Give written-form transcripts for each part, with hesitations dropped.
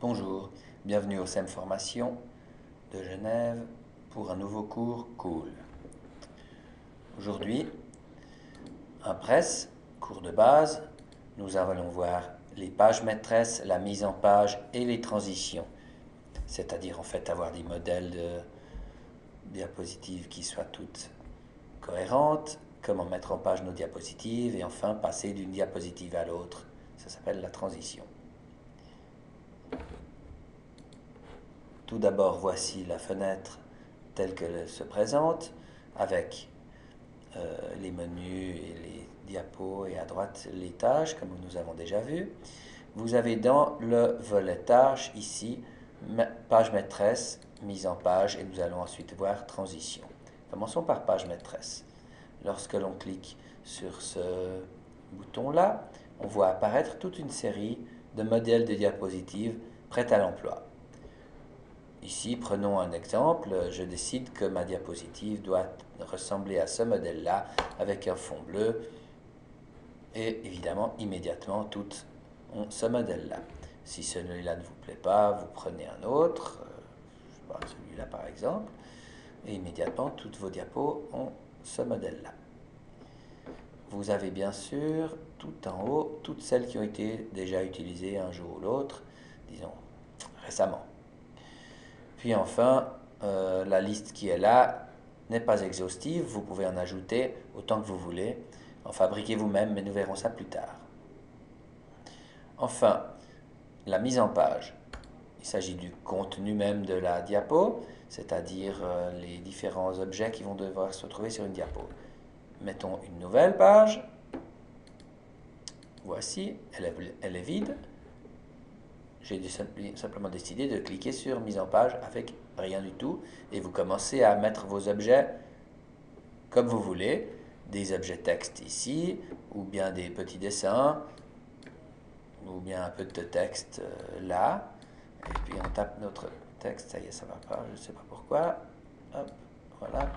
Bonjour, bienvenue au SEM Formation de Genève pour un nouveau cours Cool. Aujourd'hui, un press, cours de base, nous allons voir les pages maîtresses, la mise en page et les transitions. C'est-à-dire en fait avoir des modèles de diapositives qui soient toutes cohérentes, comment mettre en page nos diapositives et enfin passer d'une diapositive à l'autre. Ça s'appelle la transition. Tout d'abord, voici la fenêtre telle qu'elle se présente, avec les menus et les diapos et à droite les tâches, comme nous avons déjà vu. Vous avez dans le volet tâches ici, page maîtresse, mise en page, et nous allons ensuite voir transition. Commençons par page maîtresse. Lorsque l'on clique sur ce bouton-là, on voit apparaître toute une série de modèles de diapositives prêtes à l'emploi. Ici, prenons un exemple. Je décide que ma diapositive doit ressembler à ce modèle-là avec un fond bleu. Et évidemment, immédiatement, toutes ont ce modèle-là. Si celui-là ne vous plaît pas, vous prenez un autre, je sais pas, celui-là par exemple, et immédiatement, toutes vos diapos ont ce modèle-là. Vous avez bien sûr tout en haut toutes celles qui ont été déjà utilisées un jour ou l'autre, disons récemment. Puis enfin, la liste qui est là n'est pas exhaustive, vous pouvez en ajouter autant que vous voulez, en fabriquer vous-même, mais nous verrons ça plus tard. Enfin, la mise en page. Il s'agit du contenu même de la diapo, c'est-à-dire les différents objets qui vont devoir se trouver sur une diapo. Mettons une nouvelle page. Voici, elle est vide. J'ai simplement décidé de cliquer sur mise en page avec rien du tout et vous commencez à mettre vos objets comme vous voulez, des objets texte ici, ou bien des petits dessins, ou bien un peu de texte là, et puis on tape notre texte, ça y est, ça va pas, je ne sais pas pourquoi, hop, voilà,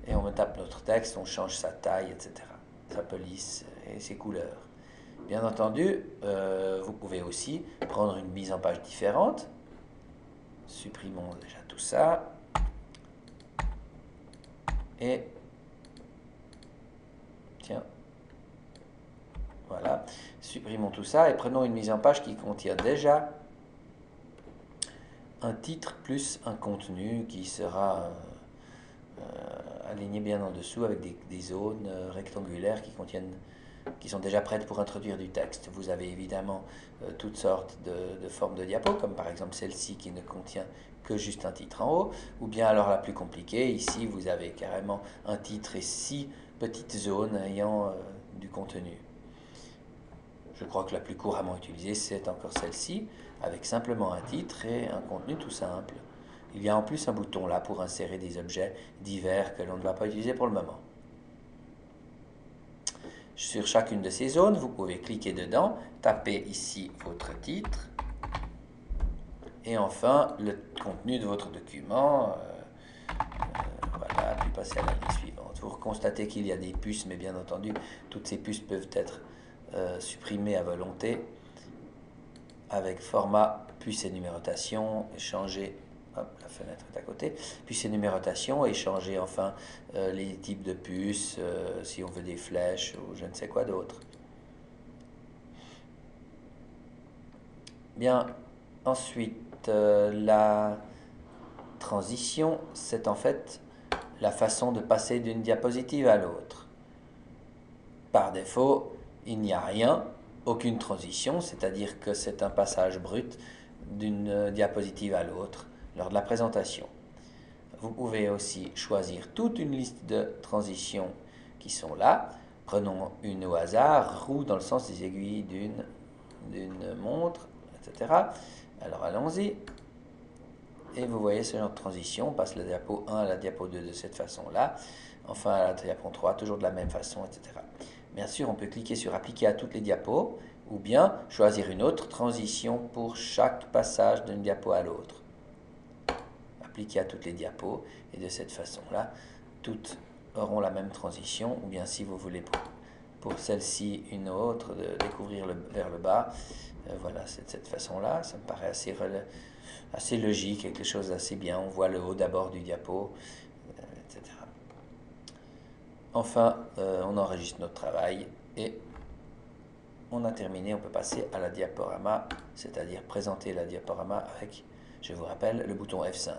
et on me tape notre texte, on change sa taille, etc., sa police et ses couleurs. Bien entendu, vous pouvez aussi prendre une mise en page différente. Supprimons déjà tout ça. Et tiens, voilà. Supprimons tout ça et prenons une mise en page qui contient déjà un titre plus un contenu qui sera aligné bien en dessous avec des zones rectangulaires qui sont déjà prêtes pour introduire du texte. Vous avez évidemment toutes sortes de formes de diapos, comme par exemple celle-ci qui ne contient que juste un titre en haut, ou bien alors la plus compliquée, ici vous avez carrément un titre et 6 petites zones ayant du contenu. Je crois que la plus couramment utilisée, c'est encore celle-ci, avec simplement un titre et un contenu tout simple. Il y a en plus un bouton là pour insérer des objets divers que l'on ne va pas utiliser pour le moment. Sur chacune de ces zones, vous pouvez cliquer dedans, taper ici votre titre, et enfin le contenu de votre document. Voilà, puis passer à la ligne suivante. Vous constatez qu'il y a des puces, mais bien entendu, toutes ces puces peuvent être supprimées à volonté avec format puce et numérotation, changer, hop, la fenêtre est à côté, puce et numérotation, et changer enfin les types de puces, si on veut des flèches ou je ne sais quoi d'autre. Bien, ensuite, la transition, c'est en fait la façon de passer d'une diapositive à l'autre. Par défaut, il n'y a rien, aucune transition, c'est-à-dire que c'est un passage brut d'une diapositive à l'autre lors de la présentation. Vous pouvez aussi choisir toute une liste de transitions qui sont là. Prenons une au hasard, roue dans le sens des aiguilles d'une montre, etc. Alors allons-y. Et vous voyez ce genre de transition, on passe la diapo 1 à la diapo 2 de cette façon-là, enfin à la diapo 3, toujours de la même façon, etc. Bien sûr, on peut cliquer sur appliquer à toutes les diapos, ou bien choisir une autre transition pour chaque passage d'une diapo à l'autre. Appliquer à toutes les diapos, et de cette façon-là, toutes auront la même transition, ou bien si vous voulez pour celle-ci une autre, de découvrir vers le bas, Voilà, c'est de cette façon-là. Ça me paraît assez logique, quelque chose d'assez bien. On voit le haut d'abord du diapo, etc. Enfin, on enregistre notre travail et on a terminé. On peut passer à la diaporama, c'est-à-dire présenter la diaporama avec, je vous rappelle, le bouton F5.